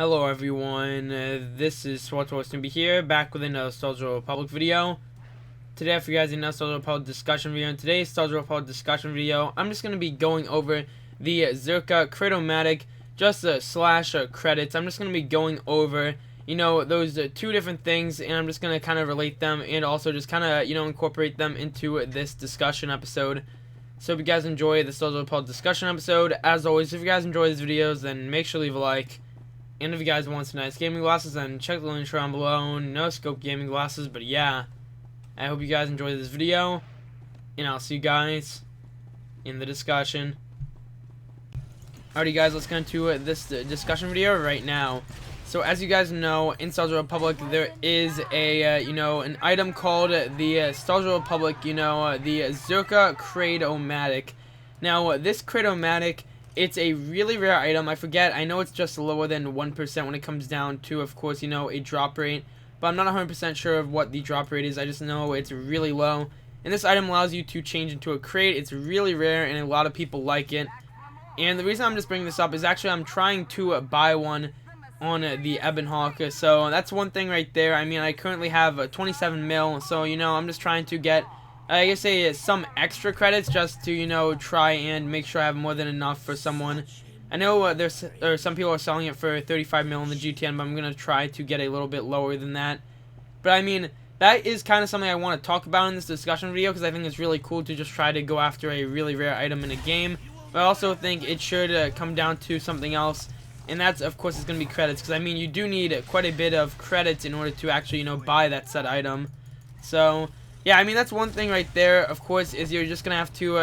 Hello everyone, this is Supersnoopy here, back with another SWTOR Republic video. Today I have for you guys another SWTOR Republic discussion video. In today's SWTOR Republic discussion video, I'm just going to be going over the Czerka Crate-O-Matic, just slash credits. I'm just going to be going over, those two different things, and I'm just going to kind of relate them, and also just kind of, incorporate them into this discussion episode. So if you guys enjoy the SWTOR Republic discussion episode, as always, if you guys enjoy these videos, then make sure to leave a like. And if you guys want some nice gaming glasses, then check the link down below. No scope gaming glasses, but yeah. I hope you guys enjoyed this video, and I'll see you guys in the discussion. Alrighty guys, let's get into this discussion video right now. So as you guys know, in SWTOR Republic there is a, an item called the SWTOR Republic, the Czerka Crate-O-Matic. Now this Crate-O-Matic, it's a really rare item. I know it's just lower than 1% when it comes down to, of course, a drop rate. But I'm not 100% sure of what the drop rate is. I just know it's really low. And this item allows you to change into a crate. It's really rare and a lot of people like it. And the reason I'm just bringing this up is actually I'm trying to buy one on the Ebon. So that's one thing right there. I mean, I currently have 27 mil. So, I'm just trying to get, I guess, some extra credits just to, try and make sure I have more than enough for someone. I know some people are selling it for 35 mil in the GTN, but I'm going to try to get a little bit lower than that. But I mean, that is kind of something I want to talk about in this discussion video, because I think it's really cool to just try to go after a really rare item in a game. But I also think it should come down to something else, and that's, of course, it's going to be credits, because I mean, you do need quite a bit of credits in order to actually, buy that said item. So yeah, I mean, that's one thing right there, of course, is you're just going to have to,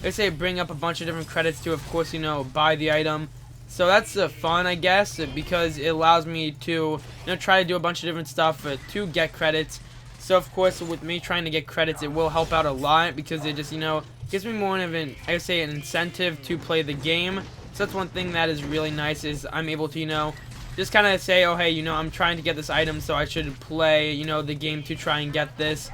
let's say, bring up a bunch of different credits to, of course, buy the item. So that's fun, I guess, because it allows me to, try to do a bunch of different stuff to get credits. So, of course, with me trying to get credits, it will help out a lot, because it just, gives me more of an, I would say, an incentive to play the game. So that's one thing that is really nice, is I'm able to, just kind of say, oh, hey, I'm trying to get this item, so I should play, the game to try and get this.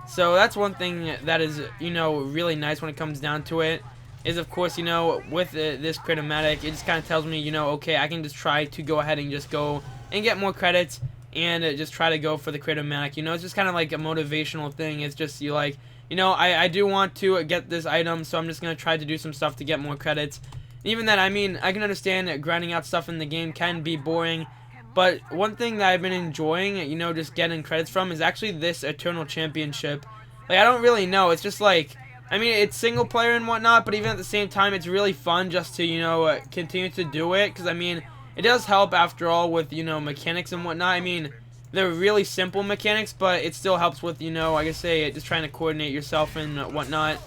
So that's one thing that is, really nice when it comes down to it, is, of course, with this Crate-O-Matic, it just kind of tells me, okay, I can just try to go ahead and just go and get more credits, and just try to go for the Crate-O-Matic. It's just kind of like a motivational thing. It's just, I do want to get this item, so I'm just going to try to do some stuff to get more credits. Even then, I mean, I can understand grinding out stuff in the game can be boring, but one thing that I've been enjoying, just getting credits from, is actually this Eternal Championship. Like, I don't really know, it's just like, I mean, it's single player and whatnot, but even at the same time, it's really fun just to, continue to do it, because, I mean, it does help, after all, with, mechanics and whatnot. I mean, they're really simple mechanics, but it still helps with, I guess, just trying to coordinate yourself and whatnot.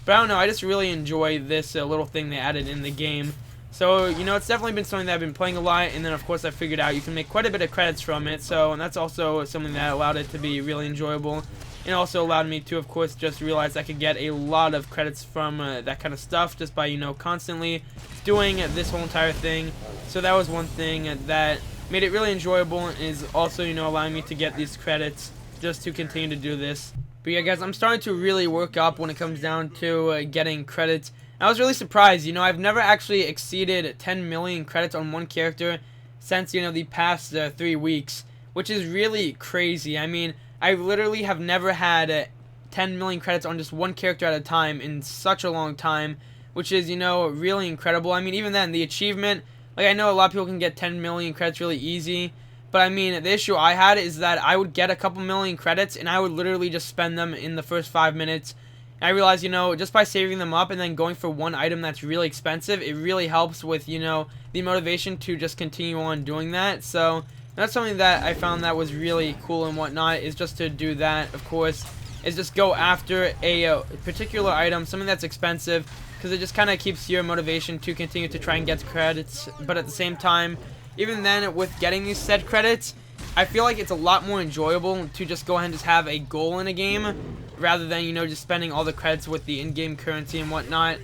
But I don't know, I just really enjoy this little thing they added in the game. So, it's definitely been something that I've been playing a lot, and then, of course, I figured out you can make quite a bit of credits from it, so, and that's also something that allowed it to be really enjoyable, and also allowed me to, of course, just realize I could get a lot of credits from that kind of stuff, just by, constantly doing this whole entire thing. So that was one thing that made it really enjoyable, and is also, allowing me to get these credits, just to continue to do this. But yeah, guys, I'm starting to really work up when it comes down to getting credits. I was really surprised, I've never actually exceeded 10 million credits on one character since, the past 3 weeks, which is really crazy. I mean, I literally have never had 10 million credits on just one character at a time in such a long time, which is, really incredible. I mean, even then, the achievement, like, I know a lot of people can get 10 million credits really easy, but I mean, the issue I had is that I would get a couple million credits, and I would literally just spend them in the first 5 minutes. I realized, just by saving them up and then going for one item that's really expensive, it really helps with, the motivation to just continue on doing that. So that's something that I found that was really cool and whatnot, is just to do that, of course, is just go after a particular item, something that's expensive, because it just kind of keeps your motivation to continue to try and get credits. But at the same time, even then, with getting these said credits, I feel like it's a lot more enjoyable to just go ahead and just have a goal in a game, rather than, just spending all the credits with the in-game currency and whatnot.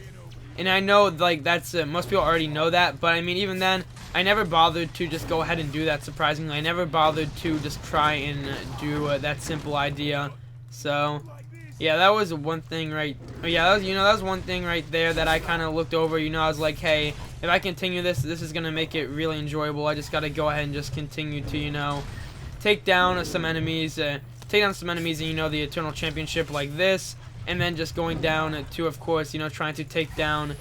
And I know, like, that's, most people already know that, but I mean, even then, I never bothered to just go ahead and do that, surprisingly. I never bothered to just try and do that simple idea. So, yeah, that was one thing that was one thing right there that I kind of looked over. I was like, hey, if I continue this is gonna make it really enjoyable. I just gotta go ahead and just continue to, you know, take down some enemies, in, you know, the Eternal Championship like this, and then just going down to, of course, you know, trying to take down,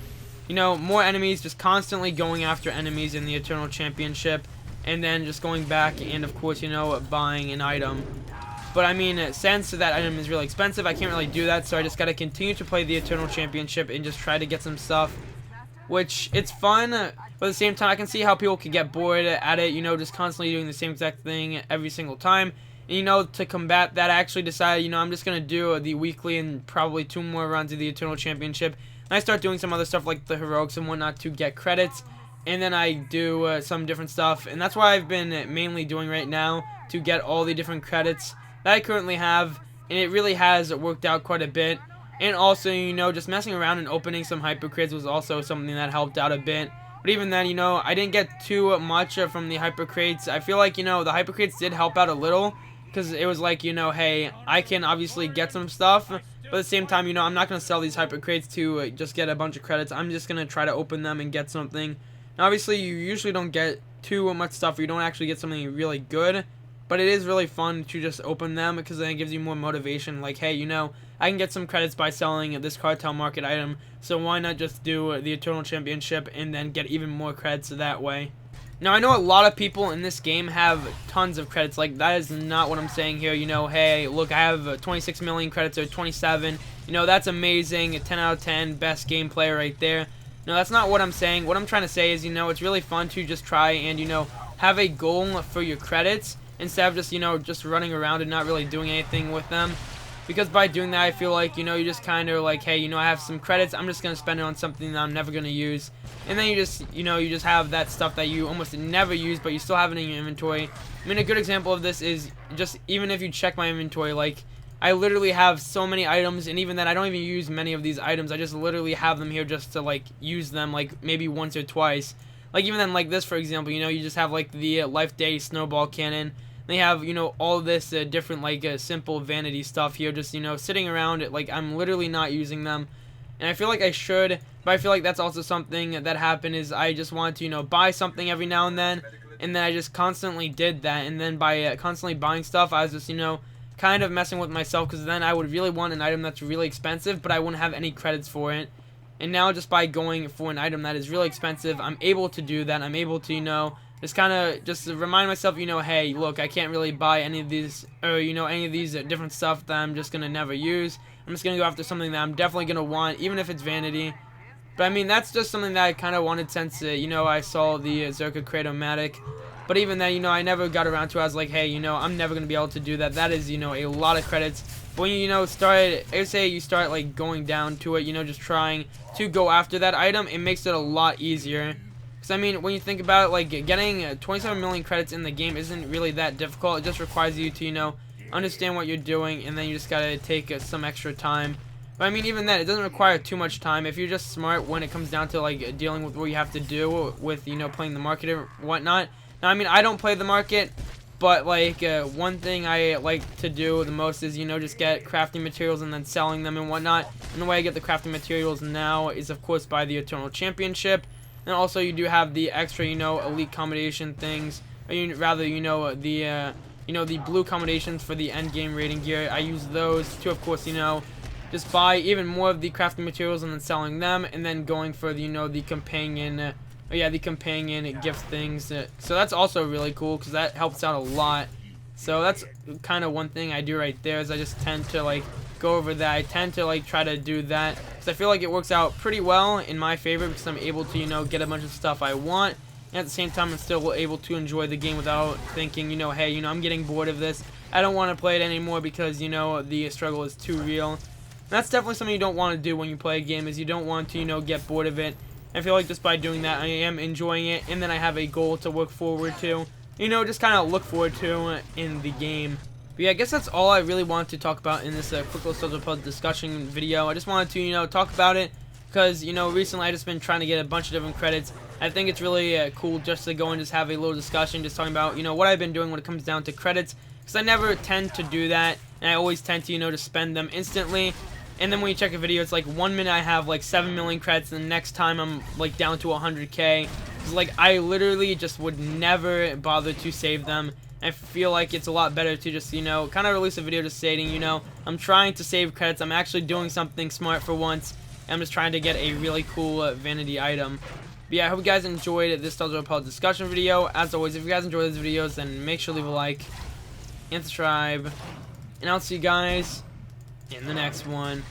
you know, more enemies, just constantly going after enemies in the Eternal Championship, and then just going back and, of course, you know, buying an item. But I mean, since that item is really expensive, I can't really do that, so I just gotta continue to play the Eternal Championship and just try to get some stuff, which it's fun, but at the same time I can see how people could get bored at it, you know, just constantly doing the same exact thing every single time. And, you know, to combat that, I actually decided, you know, I'm just gonna do the weekly and probably 2 more runs of the Eternal Championship. And I start doing some other stuff like the heroics and whatnot to get credits, and then I do some different stuff, and that's what I've been mainly doing right now to get all the different credits that I currently have, and it really has worked out quite a bit. And also, you know, just messing around and opening some hyper crates was also something that helped out a bit. But even then, you know, I didn't get too much from the hyper crates. I feel like, you know, the hyper crates did help out a little, because it was like, you know, hey, I can obviously get some stuff, but at the same time, you know, I'm not going to sell these hyper crates to just get a bunch of credits. I'm just going to try to open them and get something. And obviously, you usually don't get too much stuff, or you don't actually get something really good. But it is really fun to just open them, because then it gives you more motivation. Like, hey, you know, I can get some credits by selling this cartel market item, so why not just do the Eternal Championship and then get even more credits that way. Now, I know a lot of people in this game have tons of credits. Like, that is not what I'm saying here. You know, hey, look, I have 26 million credits or 27. You know, that's amazing. A 10 out of 10, best gameplay right there. No, that's not what I'm saying. What I'm trying to say is, you know, it's really fun to just try and, you know, have a goal for your credits, instead of just, you know, just running around and not really doing anything with them. Because by doing that, I feel like, you know, you just kind of like, hey, you know, I have some credits, I'm just going to spend it on something that I'm never going to use. And then you just, you know, you just have that stuff that you almost never use, but you still have it in your inventory. I mean, a good example of this is just, even if you check my inventory, like, I literally have so many items, and even then, I don't even use many of these items. I just literally have them here just to, like, use them, like, maybe once or twice. Like, even then, like this, for example, you know, you just have, like, the Life Day Snowball Cannon. They have, you know, all this different, like, simple vanity stuff here, just, you know, sitting around. Like, I'm literally not using them, and I feel like I should, but I feel like that's also something that happened, is I just want to, you know, buy something every now and then I just constantly did that, and then by constantly buying stuff, I was just, you know, kind of messing with myself, because then I would really want an item that's really expensive, but I wouldn't have any credits for it. And now, just by going for an item that is really expensive, I'm able to do that. I'm able to, you know, just kind of just remind myself, you know, hey, look, I can't really buy any of these, or, you know, any of these different stuff that I'm just going to never use. I'm just going to go after something that I'm definitely going to want, even if it's vanity. But, I mean, that's just something that I kind of wanted since, you know, I saw the Czerka Crate-O-Matic. But even then, you know, I never got around to it. I was like, hey, you know, I'm never going to be able to do that. That is, you know, a lot of credits. But when you know, you start, like, going down to it, you know, just trying to go after that item, it makes it a lot easier. Because, I mean, when you think about it, like, getting 27 million credits in the game isn't really that difficult. It just requires you to, you know, understand what you're doing, and then you just gotta take some extra time. But, I mean, even then, it doesn't require too much time. If you're just smart when it comes down to, like, dealing with what you have to do with, you know, playing the market or whatnot. Now, I mean, I don't play the market, but, like, one thing I like to do the most is, you know, just get crafting materials and then selling them and whatnot. And the way I get the crafting materials now is, of course, by the Eternal Championship. And also, you do have the extra, you know, elite combination things, or rather, you know, the blue combinations for the end game rating gear. I use those to, of course, you know, just buy even more of the crafting materials and then selling them, and then going for the, you know, the companion, the companion gift things. So that's also really cool, because that helps out a lot. So that's kind of one thing I do right there, is I just tend to, like, go over that. I tend to, like, try to do that, because I feel like it works out pretty well in my favor, because I'm able to, you know, get a bunch of stuff I want, and at the same time I'm still able to enjoy the game without thinking, you know, hey, you know, I'm getting bored of this, I don't want to play it anymore, because, you know, the struggle is too real. And that's definitely something you don't want to do when you play a game, is you don't want to, you know, get bored of it. I feel like just by doing that, I am enjoying it, and then I have a goal to look forward to, you know, just kind of look forward to in the game. But yeah, I guess that's all I really wanted to talk about in this quick little SWTOR discussion video. I just wanted to, you know, talk about it, because, you know, recently I just been trying to get a bunch of different credits. I think it's really cool just to go and just have a little discussion, just talking about, you know, what I've been doing when it comes down to credits, because I never tend to do that, and I always tend to, you know, to spend them instantly. And then when you check a video, it's like 1 minute I have like 7 million credits, and the next time I'm like down to 100k. It's like I literally just would never bother to save them. I feel like it's a lot better to just, you know, kind of release a video just stating, you know, I'm trying to save credits. I'm actually doing something smart for once. I'm just trying to get a really cool vanity item. But yeah, I hope you guys enjoyed this SWTOR Repel discussion video. As always, if you guys enjoy these videos, then make sure to leave a like and subscribe. And I'll see you guys in the next one.